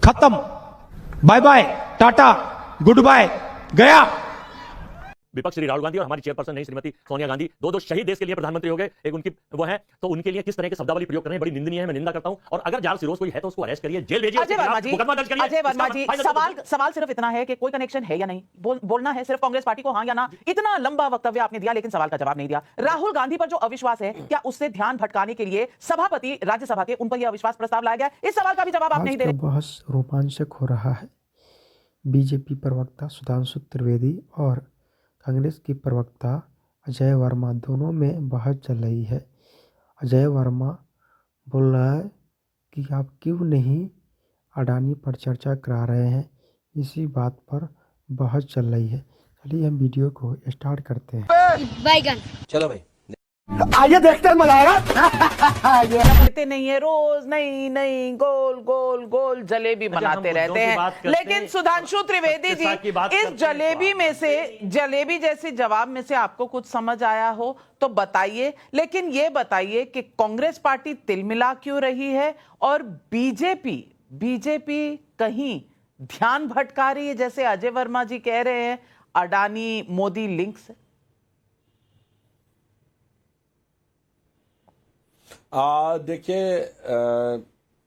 खत्म, bye bye, tata, good bye, गया। विपक्ष श्री राहुल गांधी और हमारी चेयरपर्सन नहीं श्रीमती सोनिया गांधी दो शहीद देश के लिए प्रधानमंत्री हो गए, एक उनकी वो है, तो उनके लिए किस तरह के शब्दावली प्रयोग कर रहे हैं, बड़ी निंदनीय है, मैं निंदा करता हूं। और अगर जाल सिरोज कोई है तो उसको अरेस्ट करिए, जेल भेजिए, अजय वर्मा जी, मुकदमा दर्ज करिए। अजय वर्मा जी, सवाल सिर्फ इतना है कि कोई कनेक्शन है या नहीं, बोलना है सिर्फ कांग्रेस पार्टी को हाँ या ना। इतना लंबा वक्तव्य आपने दिया लेकिन सवाल का जवाब नहीं दिया। राहुल गांधी पर जो अविश्वास है, क्या उससे ध्यान भटकाने के लिए सभापति राज्यसभा के उन पर यह अविश्वास प्रस्ताव लाया गया? इस सवाल का भी जवाब आप नहीं दे रहे। बहस रोमांचक हो रहा है। बीजेपी प्रवक्ता सुधांशु त्रिवेदी और कांग्रेस की प्रवक्ता अजय वर्मा दोनों में बहस चल रही है। अजय वर्मा बोल रहा है कि आप क्यों नहीं अडानी पर चर्चा करा रहे हैं, इसी बात पर बहस चल रही है। चलिए हम वीडियो को स्टार्ट करते हैं। बैगन चलो भाई आइए देखते हैं, मजा आएगा। देते नहीं है, रोज नई नई गोल गोल गोल जलेबी बनाते रहते हैं। लेकिन सुधांशु त्रिवेदी जी, इस जलेबी में से, जलेबी जैसी जवाब में से आपको कुछ समझ आया हो तो बताइए। लेकिन ये बताइए कि कांग्रेस पार्टी तिलमिला क्यों रही है और बीजेपी कहीं ध्यान भटका रही है, जैसे अजय वर्मा जी कह रहे हैं अडानी मोदी लिंक से। देखिए,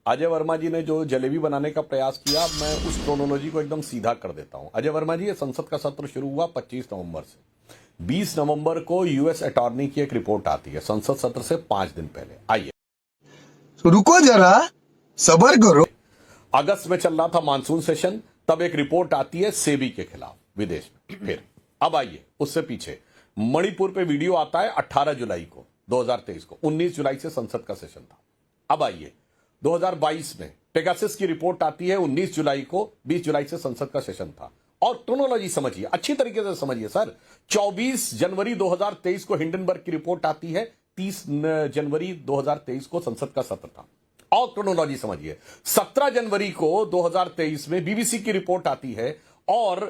अजय वर्मा जी ने जो जलेबी बनाने का प्रयास किया, मैं उस क्रोनोलॉजी को एकदम सीधा कर देता हूं। अजय वर्मा जी, ये संसद का सत्र शुरू हुआ 25 नवंबर से। 20 नवंबर को यूएस अटॉर्नी की एक रिपोर्ट आती है, संसद सत्र से 5 दिन पहले। आइए रुको जरा, सब्र करो। अगस्त में चल रहा था मानसून सेशन, तब एक रिपोर्ट आती है सेबी के खिलाफ विदेश में। फिर अब आइए उससे पीछे, मणिपुर पे वीडियो आता है 18 जुलाई को 2023 को। 19 जुलाई से संसद का सेशन था। अब आइए 2022 में पेगासस की रिपोर्ट आती है 19 जुलाई को, 20 जुलाई से संसद का सेशन था। और क्रोनोलॉजी समझिए, अच्छी तरीके से समझिए सर। 24 जनवरी 2023 को हिंडनबर्ग की रिपोर्ट आती है, 30 जनवरी 2023 को संसद का सत्र था। और क्रोनोलॉजी समझिए, 17 जनवरी को 2023 में बीबीसी की रिपोर्ट आती है और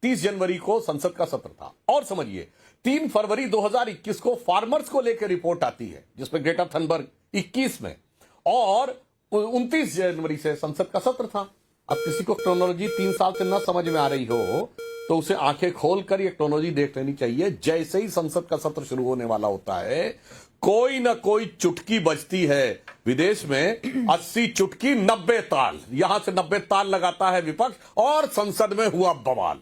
30 जनवरी को संसद का सत्र था। और समझिए 3 फरवरी 2021 को फार्मर्स को लेकर रिपोर्ट आती है, जिसमें ग्रेटा थनबर्ग 21 में, और 29 जनवरी से संसद का सत्र था। अब किसी को क्रोनोलॉजी 3 साल से न समझ में आ रही हो तो उसे आंखें खोलकर ये क्रोनोलॉजी देख लेनी चाहिए। जैसे ही संसद का सत्र शुरू होने वाला होता है, कोई ना कोई चुटकी बजती है। विदेश में 80 चुटकी 90 ताल, यहां से 90 ताल लगाता है विपक्ष और संसद में हुआ बवाल।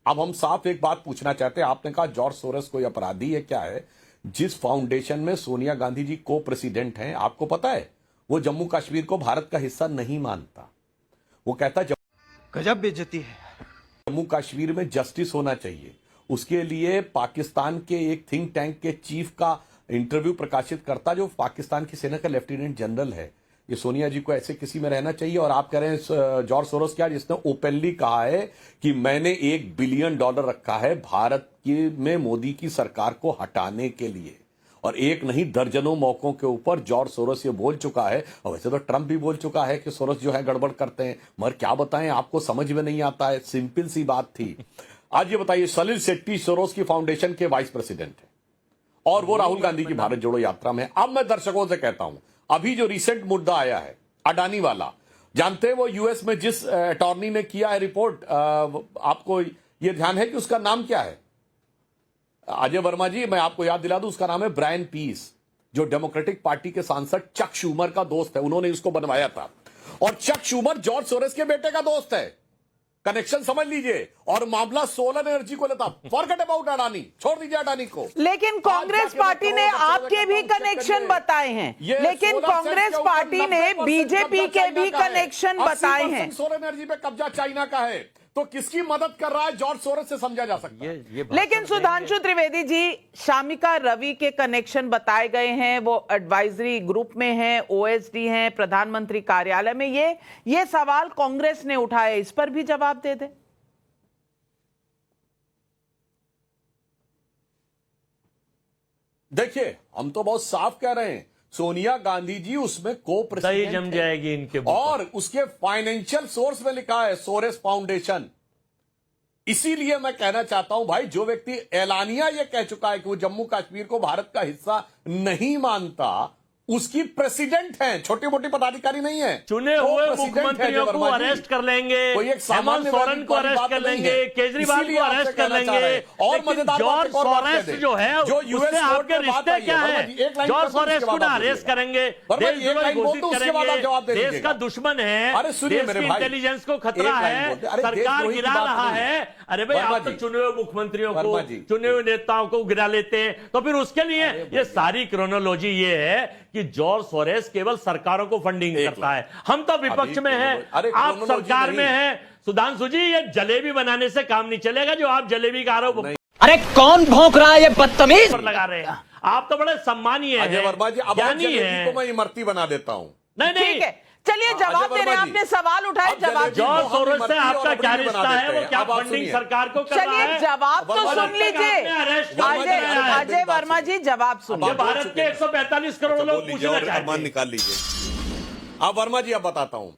अब हम साफ एक बात पूछना चाहते हैं। आपने कहा जॉर्ज सोरोस कोई अपराधी है, क्या है? जिस फाउंडेशन में सोनिया गांधी जी को प्रेसिडेंट हैं, आपको पता है वो जम्मू कश्मीर को भारत का हिस्सा नहीं मानता। वो कहता गजब बेइज्जती है। जम्मू कश्मीर में जस्टिस होना चाहिए। उसके लिए पाकिस्तान के एक थिंक टैंक के चीफ का इंटरव्यू प्रकाशित करता, जो पाकिस्तान की सेना का लेफ्टिनेंट जनरल है। ये सोनिया जी को ऐसे किसी में रहना चाहिए। और आप कह रहे हैं जॉर्ज सोरोस क्या, जिसने ओपनली कहा है कि मैंने $1 बिलियन रखा है भारत की में मोदी की सरकार को हटाने के लिए। और एक नहीं, दर्जनों मौकों के ऊपर जॉर्ज सोरोस ये बोल चुका है। और वैसे तो ट्रंप भी बोल चुका है कि सोरोस जो है गड़बड़ करते हैं, मगर क्या बताएं, आपको समझ में नहीं आता है। सिंपल सी बात थी। आज ये बताइए, सलिल शेट्टी सोरोस की फाउंडेशन के वाइस प्रेसिडेंट है और वो राहुल गांधी की भारत जोड़ो यात्रा में है। अब मैं दर्शकों से कहता हूं, अभी जो रिसेंट मुद्दा आया है अडानी वाला, जानते हैं वो यूएस में जिस अटॉर्नी ने किया है रिपोर्ट, आपको ये ध्यान है कि उसका नाम क्या है? अजय वर्मा जी, मैं आपको याद दिला दूं, उसका नाम है ब्रायन पीस, जो डेमोक्रेटिक पार्टी के सांसद चक शूमर का दोस्त है। उन्होंने इसको बनवाया था। और चक शूमर जॉर्ज सोरोस के बेटे का दोस्त है। कनेक्शन समझ लीजिए। और मामला सोलर एनर्जी को लेता, फॉरगेट अबाउट अडानी, छोड़ दीजिए अडानी को। लेकिन कांग्रेस पार्टी ने आपके भी कनेक्शन बताए हैं, लेकिन कांग्रेस पार्टी ने बीजेपी के भी कनेक्शन बताए हैं। सोलर एनर्जी पे कब्जा चाइना का है, तो किसकी मदद कर रहा है जॉर्ज सोरोस से समझा जा सकता है। लेकिन सुधांशु त्रिवेदी जी, शामिका रवि के कनेक्शन बताए गए हैं, वो एडवाइजरी ग्रुप में हैं, ओएसडी हैं, प्रधानमंत्री कार्यालय में। ये सवाल कांग्रेस ने उठाए, इस पर भी जवाब दे दे। देखिए, हम तो बहुत साफ कह रहे हैं, सोनिया गांधी जी उसमें को प्रेसिडेंट जम जाएगी इनके। और उसके फाइनेंशियल सोर्स में लिखा है सोरेस फाउंडेशन। इसीलिए मैं कहना चाहता हूं भाई, जो व्यक्ति एलानिया ये कह चुका है कि वो जम्मू कश्मीर को भारत का हिस्सा नहीं मानता, उसकी प्रेसिडेंट हैं, छोटी मोटी पदाधिकारी नहीं है। चुने वो हुए प्रेसिडेंट है मुख्यमंत्रियों को वर्मा जी। अरेस्ट कर लेंगे, कोई एक सामान्य हेमंत सोरेन को वाली अरेस्ट बात कर नहीं लेंगे, है। केजरीवाल इसीलिए को आपसे अरेस्ट कर कहना चाह रहे लेंगे। हैं। और लेकिन मजेदार बात जॉर्ज एक और बात कह सोरेस दें। जो है जो उससे यूएस आपके कोर्ट में बात रिश्ते आई है, क्या वर्मा है? जी, एक लाइन जॉर्ज बोल दो, सोरेस उसके को बाद ना आप अरेस्ट बोलिएगा। करेंगे, वर्मा जी, एक देशद्रोही लाइन बोल घोषित दो, उसके बाद आप जवाब दे करेंगे, देश दीजिएगा। का दुश्मन है, अरे सुनिए देश मेरे की भाई, इंटेलिजेंस को खतरा एक लाइन है, बोलते। अरे सरकार देशद्रोही की गिरा बात रहा नहीं है। है। अरे भाई, वर्मा आप तो जी, चुने हुए मुख्यमंत्रियों को, वर्मा जी। चुने हुए नेताओं को गिरा लेते हैं, तो फिर उसके लिए ये सारी क्रोनोलॉजी ये है कि जॉर्ज सोरेस केवल सरकारों को फंडिंग करता है। हम तो विपक्ष में हैं, अरे आप क्रोनोलॉजी सरकार नहीं। में हैं। सुधांशु जी, ये जलेबी बनाने से काम नहीं चलेगा जो आप जलेबी का आरोप अरे कौन भौंक रहा है ये बदतमीज? पर लगा रहे हैं। आप तो बड़े सम्मानीय हैं, अजय वर्मा जी, अब आप ज्ञानी जलेबी हैं। को मैं इमरती बना देता हूं। नहीं नहीं, ठीक है, चलिए जवाब दे रहे हैं, आपने सवाल उठाए, जवाब जॉर्ज सोरेस से आपका क्या रिश्ता है? वो क्या फंडिंग सरकार को कर रहा चलिए है? जवाब तो सुन लीजिए। अजय वर्मा जी जवाब सुनिए। भारत के 145 करोड़ लोग पूछना चाहते हैं। निकाल लीजिए। अब वर्मा जी, अब बताता हूं,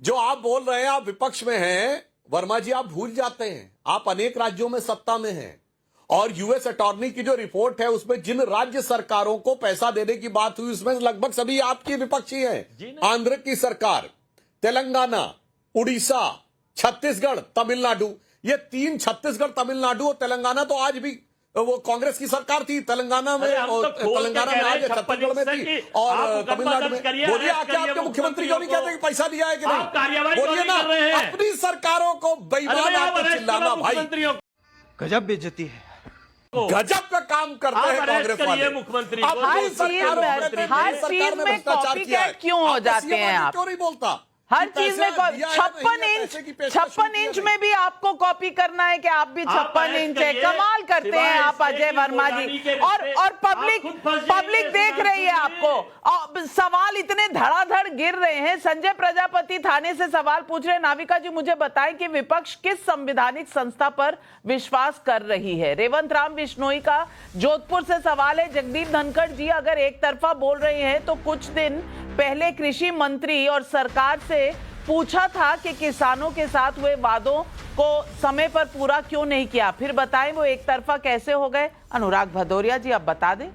जो आप बोल रहे हैं आप विपक्ष में हैं, वर्मा जी आप भूल जाते हैं आप अनेक राज्यों में सत्ता में हैं, और यूएस अटॉर्नी की जो रिपोर्ट है उसमें जिन राज्य सरकारों को पैसा देने की बात हुई उसमें लगभग सभी आपकी विपक्षी हैं। आंध्र की सरकार, तेलंगाना, उड़ीसा, छत्तीसगढ़, तमिलनाडु, ये तीन, छत्तीसगढ़, तमिलनाडु और तेलंगाना तो आज भी वो कांग्रेस की सरकार थी तेलंगाना में, और तेलंगाना में आज छत्तीसगढ़ में थी और तमिलनाडु में। बोलिए आके आपके मुख्यमंत्री क्यों नहीं कहते कि पैसा दिया है कि नहीं? बोलिए ना, अपनी सरकारों को बेईमान आपको चिल्लाना भाई, गजब बेइज्जती है। गजब का काम करते हैं कांग्रेस वाले। मुख्यमंत्री हर चीज में कॉपी कैट क्यों हो जाते हैं आप? क्यों नहीं बोलता? हर चीज में 56 इंच में भी आपको कॉपी करना है कि आप भी 56 इंच है। कमाल करते हैं आप अजय वर्मा जी। और पब्लिक देख रही है आपको। सवाल इतने धड़ाधड़ गिर रहे हैं। संजय प्रजापति थाने से सवाल पूछ रहे हैं, नाविका जी मुझे बताएं कि विपक्ष किस संवैधानिक संस्था पर विश्वास कर रही है? रेवंत राम बिश्नोई का जोधपुर से सवाल है, जगदीप धनखड़ जी अगर एक तरफा बोल रहे हैं तो कुछ दिन पहले कृषि मंत्री और सरकार से पूछा था कि किसानों के साथ हुए वादों को समय पर पूरा क्यों नहीं किया, फिर बताएं वो एक तरफा कैसे हो गए? अनुराग भदौरिया जी अब बता दें।